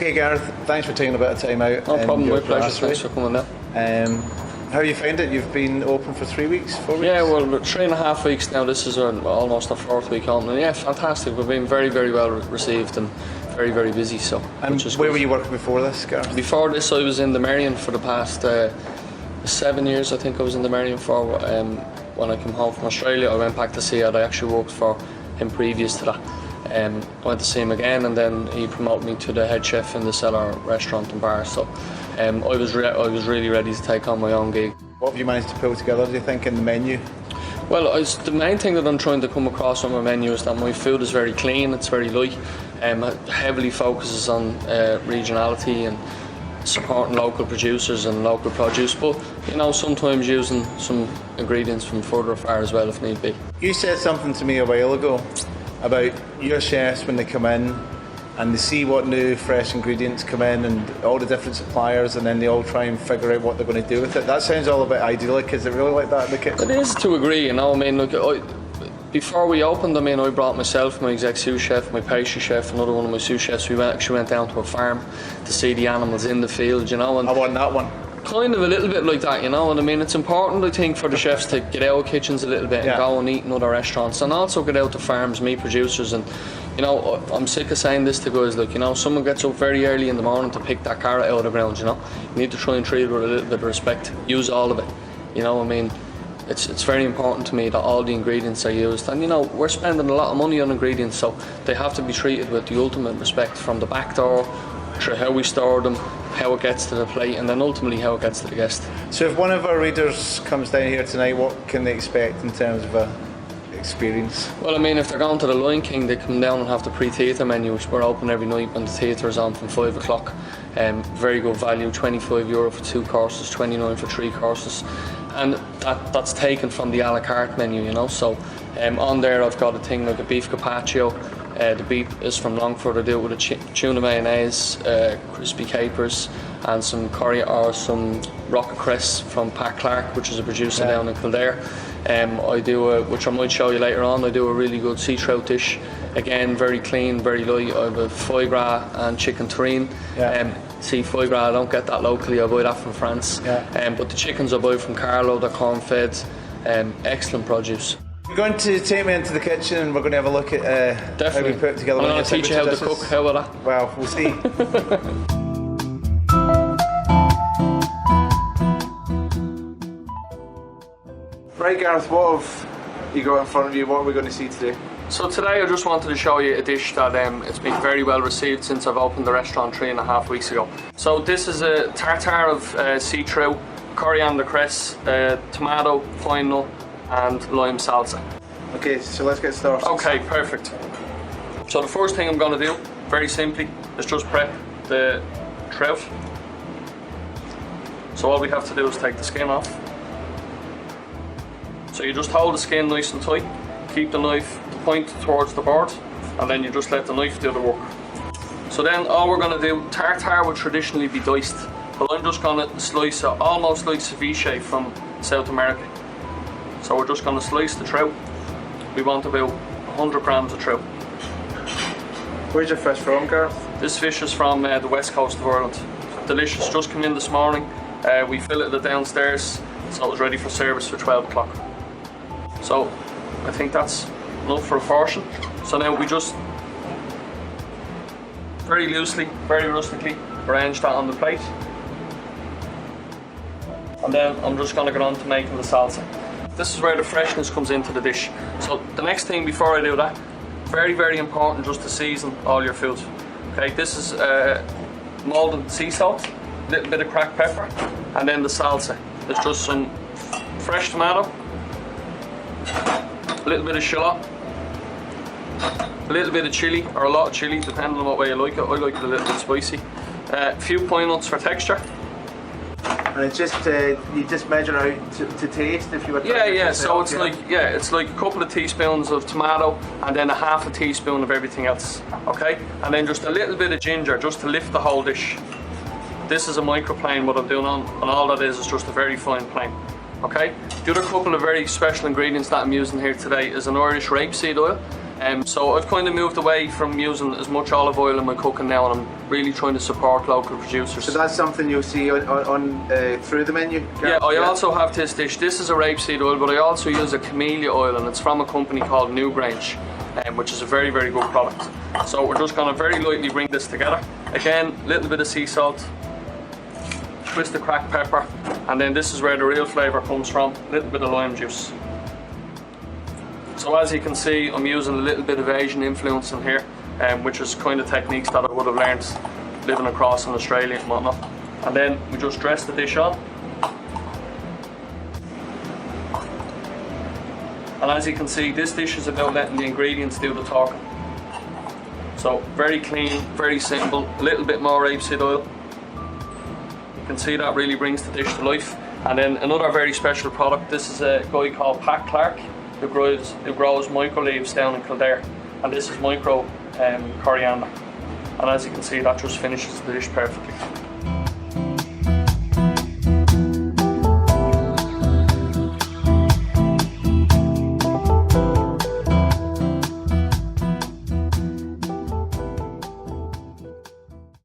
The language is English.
Okay, Gareth, thanks for taking a bit of time out. No problem, my pleasure. Brasserie. Thanks for coming down. How you found it? You've been open for 3 weeks, 4 weeks? Yeah, well, 3.5 weeks now. This is almost our 4th week on. And yeah, fantastic. We've been very, very well received and very, very busy. So, and where were you working before this, Gareth? Before this, I was in the Merrion for the past 7 years. I think I was in the Merrion for. When I came home from Australia, I went back to see it. I actually worked for him previous to that. I went to see him again, and then he promoted me to the head chef in the Cellar restaurant and bar. So I was really ready to take on my own gig. What have you managed to pull together, do you think, in the menu? Well, the main thing that I'm trying to come across on my menu is that my food is very clean, it's very light, heavily focuses on regionality and supporting local producers and local produce, but you know, sometimes using some ingredients from further afar as well if need be. You said something to me a while ago about your chefs when they come in and they see what new fresh ingredients come in and all the different suppliers, and then they all try and figure out what they're going to do with it. That sounds all a bit idyllic. Is it really like that in the kitchen? It is to a degree, you know. I mean, look, before we opened, I mean, I brought myself, my exec sous chef, my pastry chef, another one of my sous chefs. We actually went down to a farm to see the animals in the field, you know. And I want that one. Kind of a little bit like that, you know. And I mean, it's important, I think, for the chefs to get out of kitchens a little bit and go and eat in other restaurants, and also get out to farms, meet producers. And you know, I'm sick of saying this to guys, like, you know, someone gets up very early in the morning to pick that carrot out of the ground, you know. You need to try and treat it with a little bit of respect. Use all of it, you know. I mean, it's very important to me that all the ingredients are used, and you know, we're spending a lot of money on ingredients, so they have to be treated with the ultimate respect, from the back door through how we store them, how it gets to the plate, and then ultimately how it gets to the guest. So if one of our readers comes down here tonight, what can they expect in terms of a experience? Well, I mean, if they're going to the Lion King, they come down and have the pre-theatre menu, which we're open every night when the theatre is on from 5 o'clock. Very good value, €25 for 2 courses, 29 for 3 courses, and that's taken from the a la carte menu, you know. So on there I've got a thing like a beef carpaccio. The beef is from Longford. I do it with a tuna mayonnaise, crispy capers, and some some rocket cress from Pat Clark, which is a producer down in Kildare. I do which I might show you later on. I do a really good sea trout dish. Again, very clean, very light. I have a foie gras and chicken terrine. See, foie gras, I don't get that locally. I buy that from France. But the chickens I buy from Carlo, they're corn fed. Excellent produce. You're going to take me into the kitchen and we're going to have a look at how we put it together. I'm going to teach you how to cook. How about that? Well, we'll see. Right, Gareth, what have you got in front of you? What are we going to see today? So today I just wanted to show you a dish that it's been very well received since I've opened the restaurant 3.5 weeks ago. So this is a tartare of sea trout, coriander cress, tomato, fine nut, and lime salsa. Okay, so let's get started. Okay, perfect. So the first thing I'm going to do, very simply, is just prep the trout. So all we have to do is take the skin off. So you just hold the skin nice and tight, keep the knife point towards the board, and then you just let the knife do the work. So then all we're going to do, tartare would traditionally be diced, but I'm just going to slice it almost like ceviche from South America. So we're just going to slice the trout. We want about 100 grams of trout. Where's your fish from, Gareth? This fish is from the west coast of Ireland. Delicious, just come in this morning. We filleted it downstairs, so it was ready for service for 12 o'clock. So I think that's enough for a portion. So now we just very loosely, very rustically arrange that on the plate. And then I'm just going to get on to making the salsa. This is where the freshness comes into the dish. So the next thing before I do that, very, very important just to season all your food. Okay, this is moulded sea salt, a little bit of cracked pepper, and then the salsa. There's just some fresh tomato, a little bit of shallot, a little bit of chilli, or a lot of chilli, depending on what way you like it. I like it a little bit spicy. A few pine nuts for texture. And it's just you just measure out to taste if you were. Yeah. So it's like a couple of teaspoons of tomato and then a half a teaspoon of everything else. Okay, and then just a little bit of ginger just to lift the whole dish. This is a microplane. What I'm doing on, and all that is just a very fine plane. Okay. The other couple of very special ingredients that I'm using here today is an Irish rapeseed oil. So I've kind of moved away from using as much olive oil in my cooking now, and I'm really trying to support local producers. So that's something you'll see on through the menu? Yeah, I also have this dish. This is a rapeseed oil, but I also use a camellia oil, and it's from a company called Newgrange, which is a very, very good product. So we're just going to very lightly bring this together. Again, a little bit of sea salt, twist of cracked pepper, and then this is where the real flavour comes from, a little bit of lime juice. So as you can see, I'm using a little bit of Asian influence in here, which is kind of techniques that I would have learned living across in Australia and whatnot. And then we just dress the dish on. And as you can see, this dish is about letting the ingredients do the talking. So very clean, very simple, a little bit more rapeseed oil. You can see that really brings the dish to life. And then another very special product, this is a guy called Pat Clark, who grows micro leaves down in Kildare, and this is micro coriander, and as you can see, that just finishes the dish perfectly.